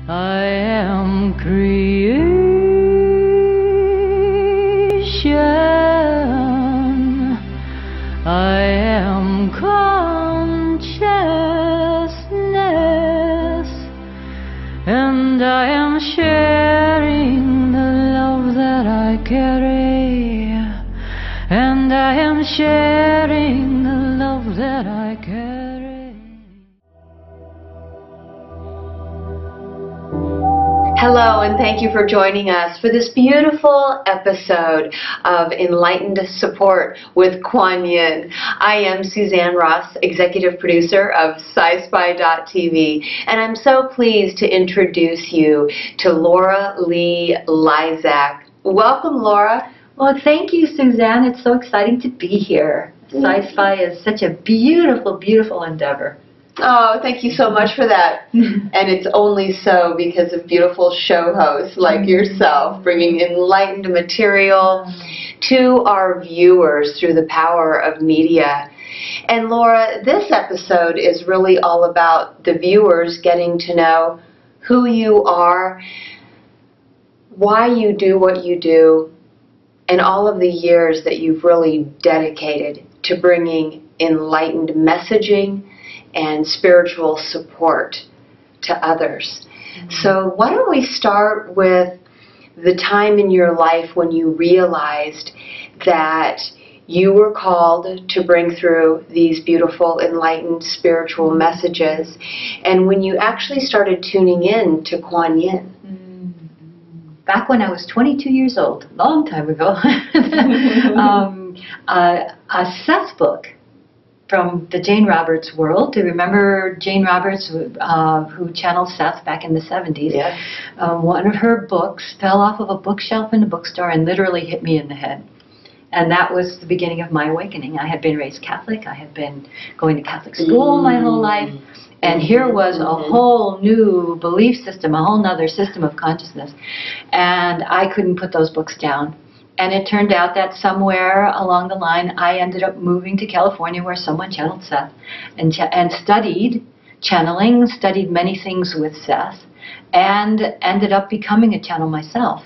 I am creation. I am consciousness. And I am sharing the love that I carry. And I am sharing the love that I carry. Hello, and thank you for joining us for this beautiful episode of Enlightened Support with Quan Yin. I am Suzanne Ross, executive producer of Sci-Spi.tv, and I'm so pleased to introduce you to Laura Lee Lysak. Welcome, Laura. Well, thank you, Suzanne. It's so exciting to be here. Sci-Spi is such a beautiful, beautiful endeavor. Oh, thank you so much for that. And it's only so because of beautiful show hosts like yourself, bringing enlightened material to our viewers through the power of media. And Laura, this episode is really all about the viewers getting to know who you are, why you do what you do, and all of the years that you've really dedicated to bringing enlightened messaging and spiritual support to others. So why don't we start with the time in your life when you realized that you were called to bring through these beautiful enlightened spiritual messages, and when you actually started tuning in to Quan Yin. Back when I was 22 years old, a long time ago, a Seth book from the Jane Roberts world. Do you remember Jane Roberts, who channeled Seth back in the 70s? Yes. One of her books fell off of a bookshelf in the bookstore and literally hit me in the head. And that was the beginning of my awakening. I had been raised Catholic. I had been going to Catholic school my whole life. And here was a whole new belief system, a whole nother system of consciousness. And I couldn't put those books down. And it turned out that somewhere along the line, I ended up moving to California where someone channeled Seth and studied channeling, studied many things with Seth, and ended up becoming a channel myself.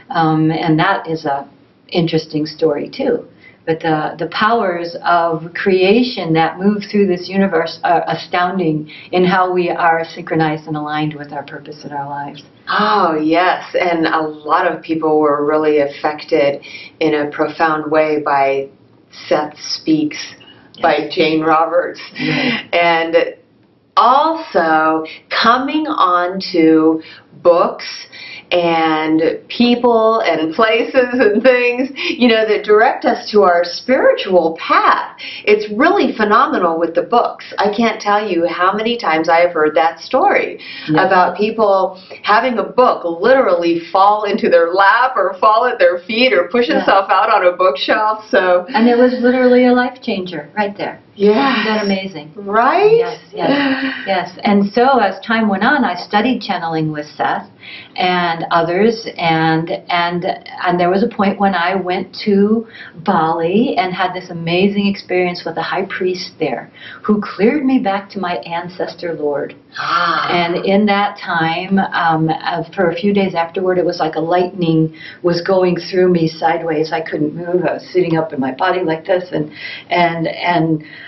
And that is a interesting story too. But the powers of creation that move through this universe are astounding in how we are synchronized and aligned with our purpose in our lives. Oh, yes. And a lot of people were really affected in a profound way by Seth Speaks by Jane Roberts. And also coming on to books and people and places and things, you know, that direct us to our spiritual path. It's really phenomenal with the books. I can't tell you how many times I have heard that story about people having a book literally fall into their lap or fall at their feet or push itself out on a bookshelf. So, and it was literally a life changer right there. Yeah. Isn't that amazing? Right? Yes, yes, yes. And so as time went on, I studied channeling with Seth and others, and there was a point when I went to Bali and had this amazing experience with a high priest there who cleared me back to my ancestor Lord. And in that time, for a few days afterward, it was like a lightning was going through me sideways. I couldn't move. I was sitting up in my body like this, and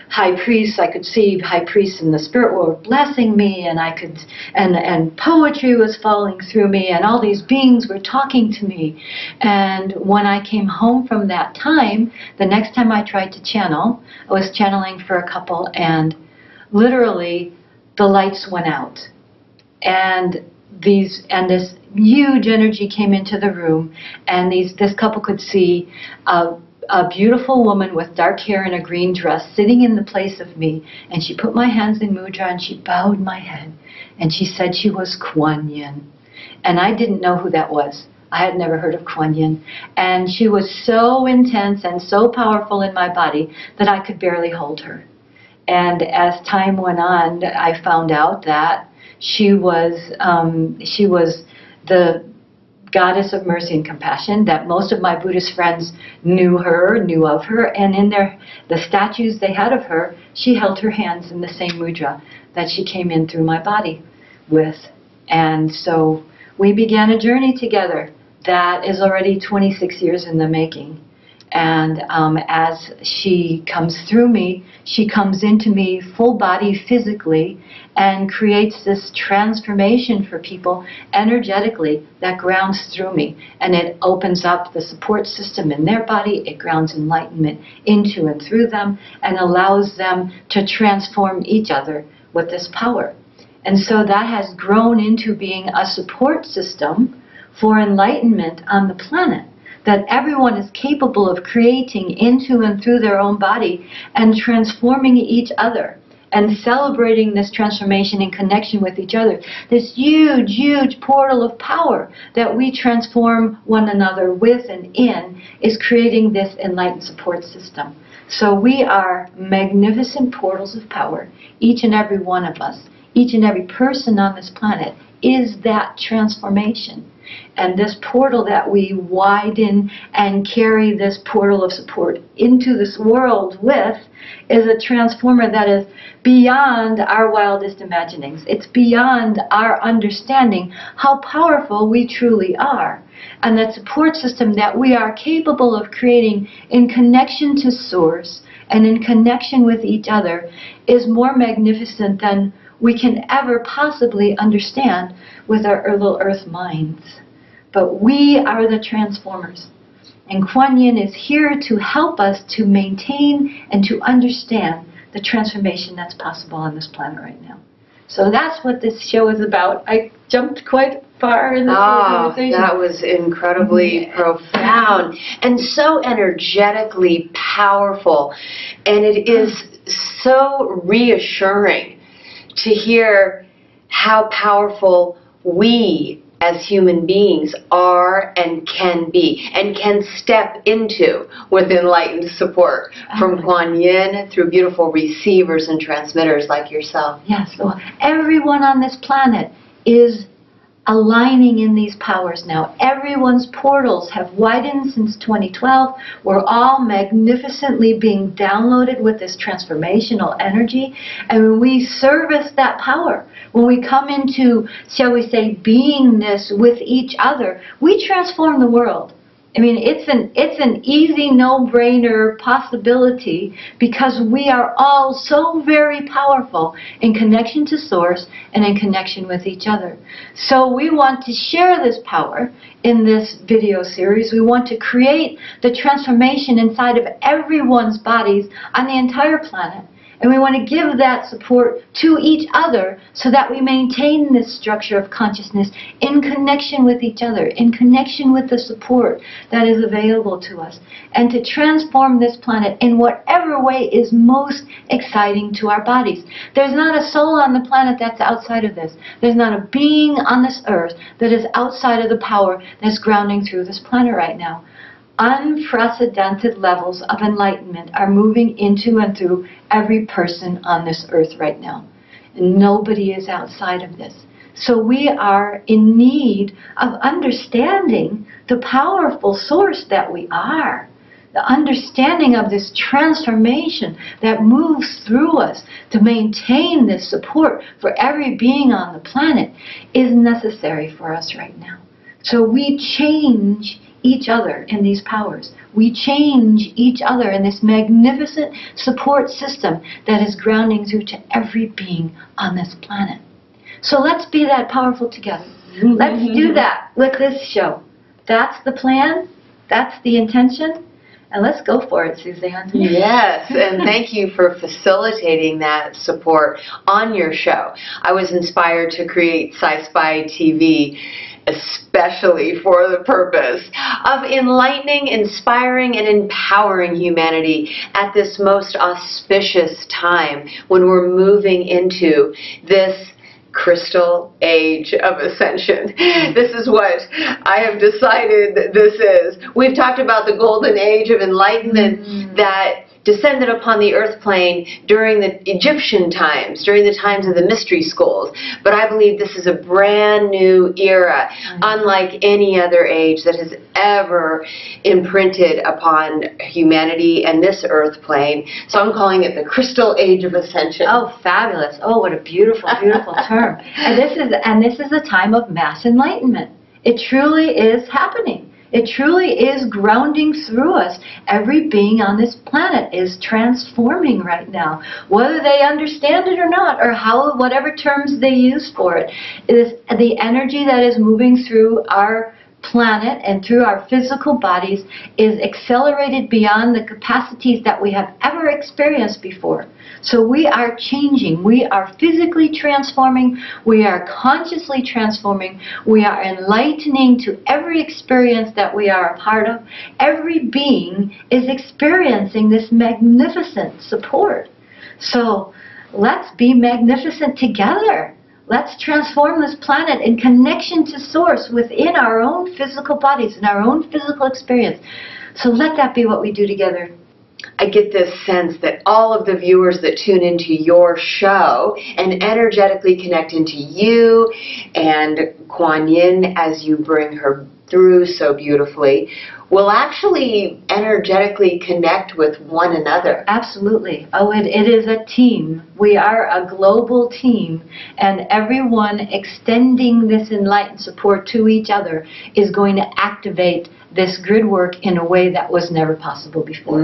high priests, I could see high priests in the spirit world blessing me, and I could, and poetry was falling through me, and all these beings were talking to me. And when I came home from that time, the next time I tried to channel, I was channeling for a couple, and literally the lights went out, and this huge energy came into the room, and this couple could see a beautiful woman with dark hair and a green dress sitting in the place of me, and she put my hands in mudra and she bowed my head, and she said she was Quan Yin. And I didn't know who that was. I had never heard of Quan Yin. And she was so intense and so powerful in my body that I could barely hold her. And as time went on, I found out that she was the goddess of mercy and compassion, that most of my Buddhist friends knew of her, and in the statues they had of her, she held her hands in the same mudra that she came in through my body with. And so we began a journey together that is already 26 years in the making. And as she comes through me, she comes into me full body physically and creates this transformation for people energetically that grounds through me. And it opens up the support system in their body. It grounds enlightenment into and through them and allows them to transform each other with this power. And so that has grown into being a support system for enlightenment on the planet, that everyone is capable of creating into and through their own body and transforming each other and celebrating this transformation in connection with each other. This huge, huge portal of power that we transform one another with and in is creating this enlightened support system. So we are magnificent portals of power, each and every one of us. Each and every person on this planet is that transformation. And this portal that we widen and carry this portal of support into this world with is a transformer that is beyond our wildest imaginings. It's beyond our understanding how powerful we truly are. And that support system that we are capable of creating in connection to Source and in connection with each other is more magnificent than we can ever possibly understand with our little earth minds. But we are the transformers. And Quan Yin is here to help us to maintain and to understand the transformation that's possible on this planet right now. So that's what this show is about. I jumped quite far in this conversation. That was incredibly profound and so energetically powerful. And it is so reassuring to hear how powerful we as human beings are and can be and can step into with enlightened support from Quan Yin through beautiful receivers and transmitters like yourself. Yes, well, everyone on this planet is aligning in these powers now. Everyone's portals have widened since 2012. We're all magnificently being downloaded with this transformational energy. And when we service that power, when we come into, shall we say, beingness with each other, we transform the world. I mean, it's an easy, no-brainer possibility because we are all so very powerful in connection to Source and in connection with each other. So we want to share this power in this video series. We want to create the transformation inside of everyone's bodies on the entire planet. And we want to give that support to each other so that we maintain this structure of consciousness in connection with each other, in connection with the support that is available to us, and to transform this planet in whatever way is most exciting to our bodies. There's not a soul on the planet that's outside of this. There's not a being on this earth that is outside of the power that's grounding through this planet right now. Unprecedented levels of enlightenment are moving into and through every person on this earth right now. And nobody is outside of this. So we are in need of understanding the powerful source that we are. The understanding of this transformation that moves through us to maintain this support for every being on the planet is necessary for us right now. So we change each other in these powers. We change each other in this magnificent support system that is grounding through to every being on this planet. So let's be that powerful together. Let's do that with this show. That's the plan. That's the intention. And let's go for it, Suzanne. Yes, and thank you for facilitating that support on your show. I was inspired to create Sci-Spi TV especially for the purpose of enlightening, inspiring, and empowering humanity at this most auspicious time when we're moving into this crystal age of ascension. This is what I have decided that this is. We've talked about the golden age of enlightenment that descended upon the earth plane during the Egyptian times, during the times of the mystery schools. But I believe this is a brand new era, unlike any other age that has ever imprinted upon humanity and this earth plane. So I'm calling it the crystal age of ascension. Oh, fabulous. Oh, what a beautiful, beautiful term. And this is a time of mass enlightenment. It truly is happening. It truly is grounding through us. Every being on this planet is transforming right now. Whether they understand it or not, or whatever terms they use for it, is the energy that is moving through our planet and through our physical bodies is accelerated beyond the capacities that we have ever experienced before. So we are changing. We are physically transforming. We are consciously transforming. We are enlightening to every experience that we are a part of. Every being is experiencing this magnificent support. So let's be magnificent together. Let's transform this planet in connection to Source within our own physical bodies and our own physical experience. So let that be what we do together. I get this sense that all of the viewers that tune into your show and energetically connect into you and Quan Yin as you bring her through so beautifully will actually energetically connect with one another. Absolutely. Oh, it is a team. We are a global team, and everyone extending this enlightened support to each other is going to activate this grid work in a way that was never possible before.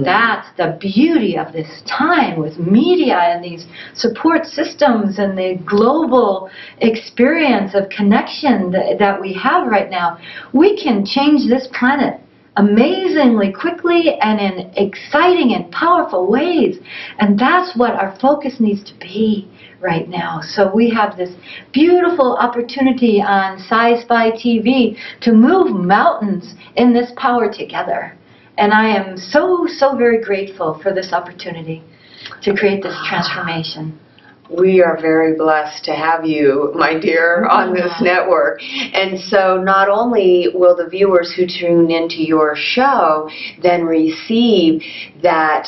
That's the beauty of this time with media and these support systems and the global experience of connection that we have right now. We can change this planet amazingly quickly and in exciting and powerful ways. And that's what our focus needs to be right now. So we have this beautiful opportunity on Sci-Spi TV to move mountains in this power together. And I am so, so very grateful for this opportunity to create this transformation. We are very blessed to have you, my dear, on this network. And so not only will the viewers who tune into your show then receive that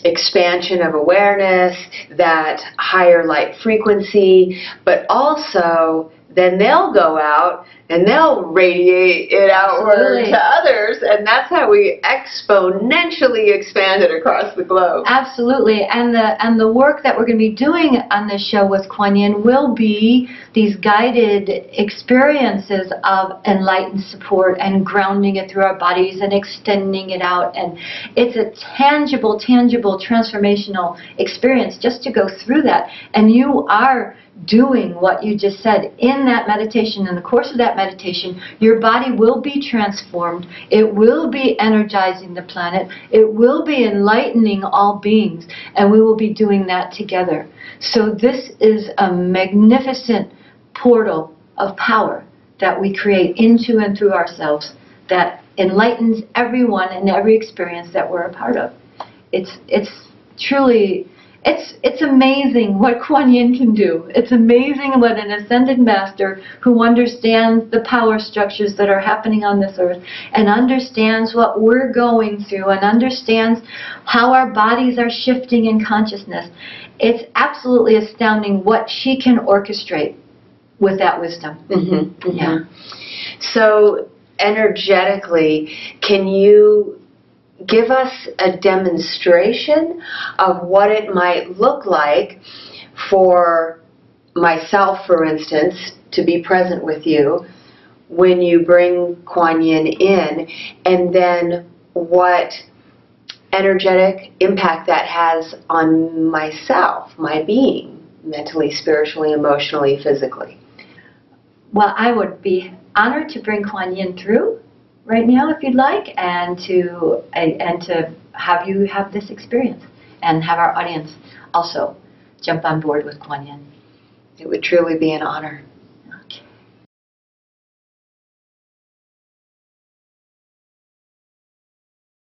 expansion of awareness, that higher light frequency, but also then they'll go out and they'll radiate it outward to others, and that's how we exponentially expand it across the globe. Absolutely, and the work that we're going to be doing on this show with Quan Yin will be these guided experiences of enlightened support and grounding it through our bodies and extending it out, and it's a tangible, transformational experience just to go through that, and you are doing what you just said in that meditation. In the course of that meditation, your body will be transformed. It will be energizing the planet. It will be enlightening all beings, and we will be doing that together. So this is a magnificent portal of power that we create into and through ourselves that enlightens everyone and every experience that we're a part of. It's truly... It's amazing what Quan Yin can do. It's amazing what an ascended master who understands the power structures that are happening on this earth and understands what we're going through and understands how our bodies are shifting in consciousness. It's absolutely astounding what she can orchestrate with that wisdom. Yeah. So energetically, can you give us a demonstration of what it might look like for myself, for instance, to be present with you when you bring Quan Yin in, and then what energetic impact that has on myself, my being, mentally, spiritually, emotionally, physically? Well, I would be honored to bring Quan Yin through right now, if you'd like, and to have you have this experience, and have our audience also jump on board with Quan Yin. It would truly be an honor.